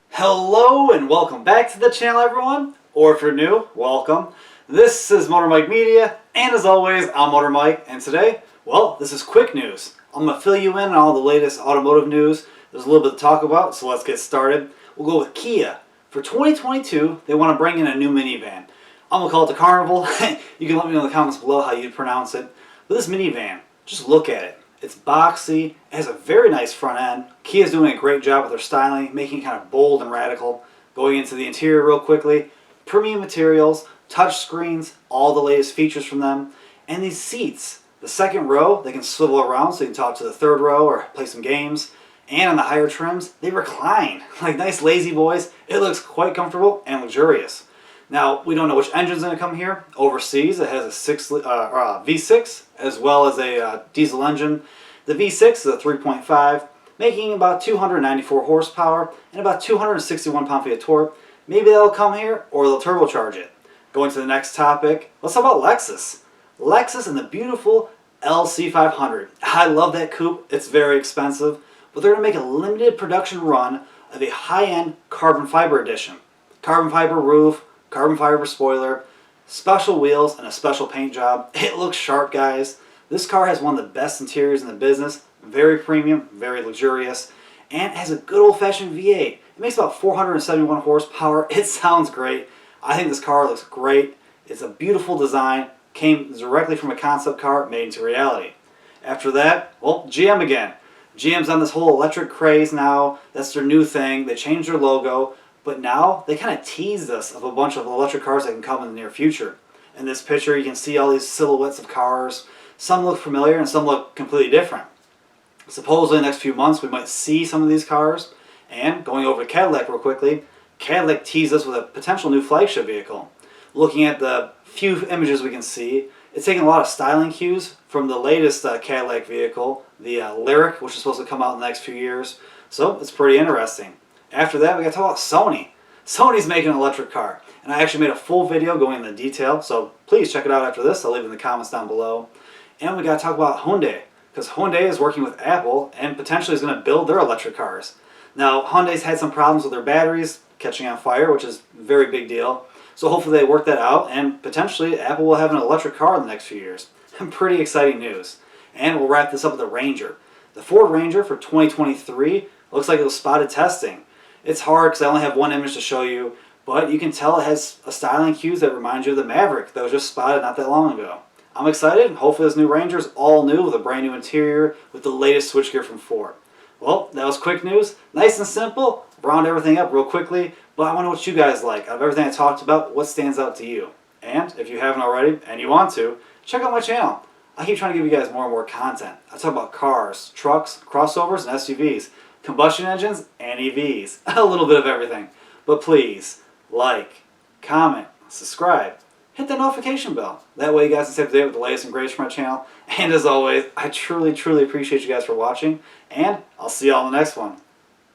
Hello and welcome back to the channel, everyone. Or if you're new, welcome. This is Motor Mike Media, and as always, I'm Motor Mike. And today, well, this is quick news. I'm going to fill you in on all the latest automotive news. There's a little bit to talk about, so let's get started. We'll go with Kia. For 2022, they want to bring in a new minivan. I'm going to call it the Carnival. You can let me know in the comments below how you pronounce it. But this minivan, just look at it. It's boxy, it has a very nice front end. Kia's doing a great job with their styling, making it kind of bold and radical. Going into the interior real quickly, premium materials, touch screens, all the latest features from them. And these seats, the second row, they can swivel around so you can talk to the third row or play some games. And on the higher trims, they recline, like nice lazy boys. It looks quite comfortable and luxurious. Now, we don't know which engine's going to come here. Overseas, it has a V6 as well as a diesel engine. The V6 is a 3.5, making about 294 horsepower and about 261 pound-feet of torque. Maybe that'll come here, or they'll turbocharge it. Going to the next topic, let's talk about Lexus. Lexus and the beautiful LC500. I love that coupe. It's very expensive, but they're going to make a limited production run of a high-end carbon fiber edition. Carbon fiber roof, carbon fiber spoiler, special wheels, and a special paint job. It looks sharp, guys. This car has one of the best interiors in the business. Very premium, very luxurious, and it has a good old-fashioned V8. It makes about 471 horsepower. It sounds great. I think this car looks great. It's a beautiful design. Came directly from a concept car made into reality. After that, well, GM again. GM's on this whole electric craze now. That's their new thing. They changed their logo. But now, they kind of teased us of a bunch of electric cars that can come in the near future. In this picture, you can see all these silhouettes of cars. Some look familiar and some look completely different. Supposedly, in the next few months, we might see some of these cars. And going over to Cadillac real quickly, Cadillac teased us with a potential new flagship vehicle. Looking at the few images we can see, it's taking a lot of styling cues from the latest Cadillac vehicle, the Lyriq, which is supposed to come out in the next few years. So, it's pretty interesting. After that, we got to talk about Sony. Sony's making an electric car. And I actually made a full video going into detail, so please check it out after this. I'll leave it in the comments down below. And we got to talk about Hyundai, because Hyundai is working with Apple and potentially is going to build their electric cars. Now, Hyundai's had some problems with their batteries catching on fire, which is a very big deal. So hopefully they work that out, and potentially Apple will have an electric car in the next few years. Pretty exciting news. And we'll wrap this up with the Ranger. The Ford Ranger for 2023 looks like it was spotted testing. It's hard because I only have one image to show you, but you can tell it has a styling cues that remind you of the Maverick that was just spotted not that long ago. I'm excited. Hopefully this new Ranger is all new with a brand new interior with the latest switchgear from Ford. Well, that was quick news. Nice and simple. Round everything up real quickly, but I want to know what you guys like. Out of everything I talked about, what stands out to you? And if you haven't already, and you want to, check out my channel. I keep trying to give you guys more and more content. I talk about cars, trucks, crossovers, and SUVs. Combustion engines, and EVs. A little bit of everything. But please, like, comment, subscribe, hit the notification bell. That way you guys can stay up to date with the latest and greatest from my channel. And as always, I truly, truly appreciate you guys for watching. And I'll see you all in the next one.